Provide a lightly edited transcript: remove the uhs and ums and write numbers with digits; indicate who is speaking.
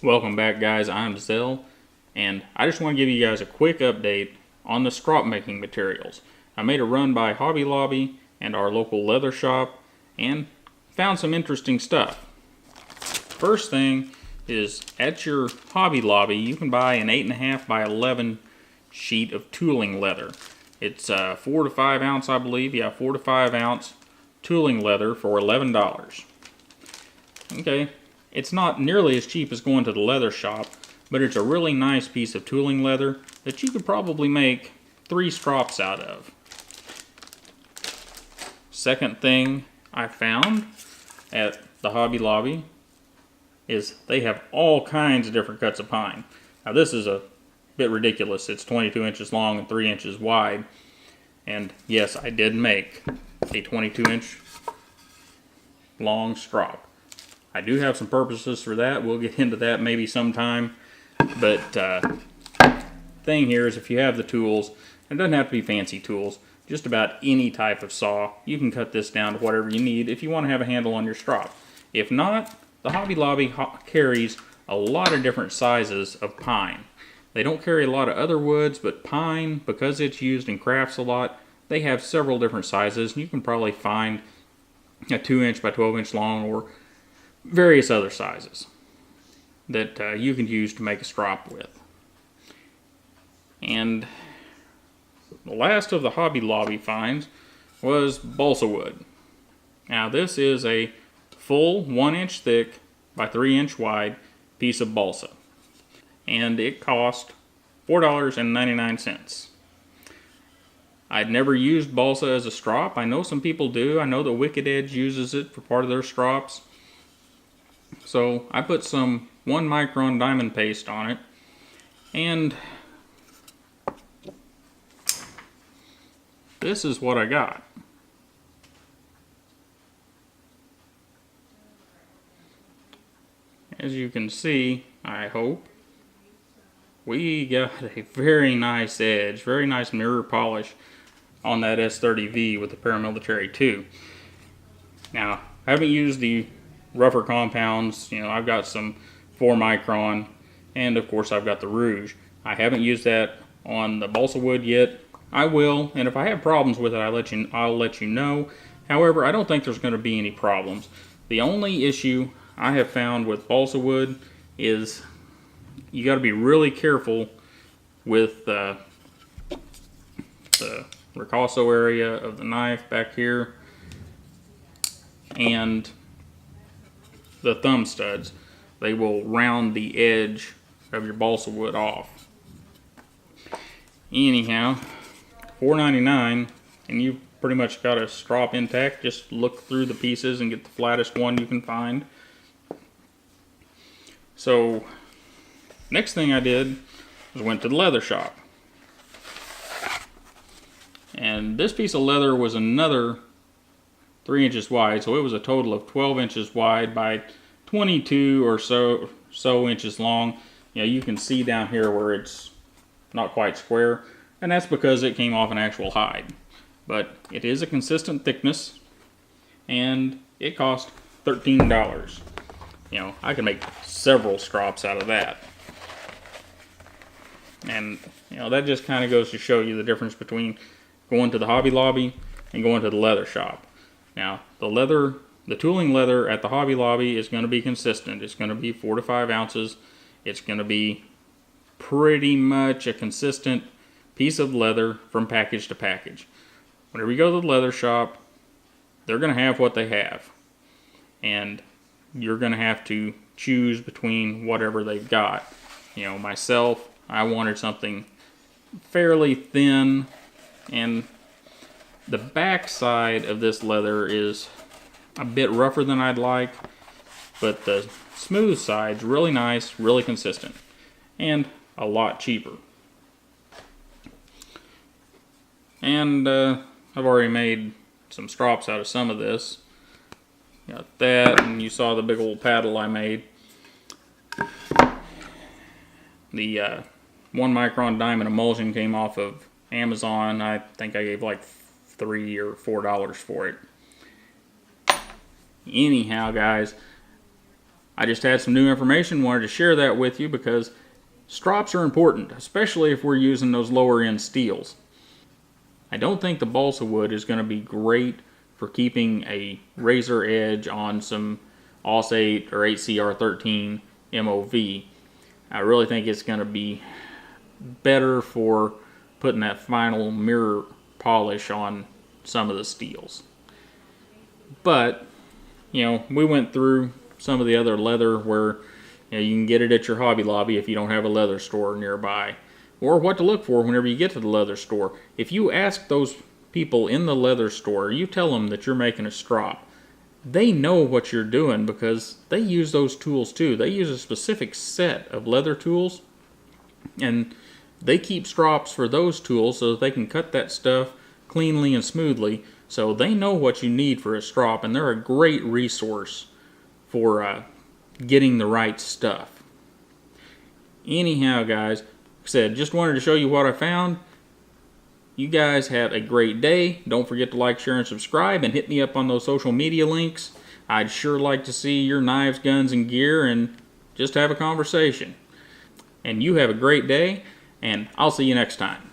Speaker 1: Welcome back, guys. I'm Zell, and I just want to give you guys a quick update on the strop making materials. I made a run by Hobby Lobby and our local leather shop and found some interesting stuff. First thing is, at your Hobby Lobby you can buy an 8.5 by 11 sheet of tooling leather. It's 4 to 5 ounce, I believe. Yeah, 4 to 5 ounce tooling leather for $11. Okay. It's not nearly as cheap as going to the leather shop, but it's a really nice piece of tooling leather that you could probably make 3 strops out of. Second thing I found at the Hobby Lobby is they have all kinds of different cuts of pine. Now this is a bit ridiculous. It's 22 inches long and 3 inches wide. And yes, I did make a 22-inch long strop. I do have some purposes for that. We'll get into that maybe sometime. But thing here is, if you have the tools, it doesn't have to be fancy tools, just about any type of saw, you can cut this down to whatever you need if you want to have a handle on your strop. If not, the Hobby Lobby carries a lot of different sizes of pine. They don't carry a lot of other woods, but pine, because it's used in crafts a lot, they have several different sizes. And you can probably find a 2-inch by 12-inch long or various other sizes that you can use to make a strop with. And the last of the Hobby Lobby finds was balsa wood. Now this is a full 1-inch thick by 3-inch wide piece of balsa, and it cost $4.99. I'd never used balsa as a strop. I know some people do. I know that Wicked Edge uses it for part of their strops. So I put some 1 micron diamond paste on it, and this is what I got. As you can see, I hope, we got a very nice edge, very nice mirror polish on that S30V with the Paramilitary 2. Now, I haven't used the rougher compounds. You know, I've got some 4 micron, and of course I've got the Rouge. I haven't used that on the balsa wood yet. I will, and if I have problems with it, I'll let you know. However, I don't think there's going to be any problems. The only issue I have found with balsa wood is you got to be really careful with the ricasso area of the knife back here and the thumb studs. They will round the edge of your balsa wood off. Anyhow, $4.99, and you've pretty much got a strop intact. Just look through the pieces and get the flattest one you can find. So next thing I did was went to the leather shop, and this piece of leather was another 3 inches wide, so it was a total of 12 inches wide by 22 or so inches long. You know, you can see down here where it's not quite square, and that's because it came off an actual hide. But it is a consistent thickness, and it cost $13. You know, I can make several strops out of that. And, you know, that just kind of goes to show you the difference between going to the Hobby Lobby and going to the leather shop. Now, the tooling leather at the Hobby Lobby is going to be consistent. It's going to be 4 to 5 ounces. It's going to be pretty much a consistent piece of leather from package to package. Whenever you go to the leather shop, they're going to have what they have. And you're going to have to choose between whatever they've got. You know, myself, I wanted something fairly thin, and the back side of this leather is a bit rougher than I'd like, but the smooth side's really nice, really consistent, and a lot cheaper. And I've already made some strops out of some of this. Got that, and you saw the big old paddle I made. The 1 micron diamond emulsion came off of Amazon. I think I gave like $3 or $4 for it. Anyhow, guys, I just had some new information, wanted to share that with you because strops are important, especially if we're using those lower end steels. I don't think the balsa wood is going to be great for keeping a razor edge on some AUS 8 or 8CR13 MOV. I really think it's going to be better for putting that final mirror polish on some of the steels. But, we went through some of the other leather where you can get it at your Hobby Lobby if you don't have a leather store nearby, or what to look for whenever you get to the leather store. If you ask those people in the leather store, you tell them that you're making a strop, they know what you're doing because they use those tools too. They use a specific set of leather tools, and they keep strops for those tools so that they can cut that stuff cleanly and smoothly. So they know what you need for a strop, and they're a great resource for getting the right stuff. Anyhow, guys, like I said, just wanted to show you what I found. You guys have a great day. Don't forget to like, share, and subscribe, and hit me up on those social media links. I'd sure like to see your knives, guns, and gear, and just have a conversation. And you have a great day, and I'll see you next time.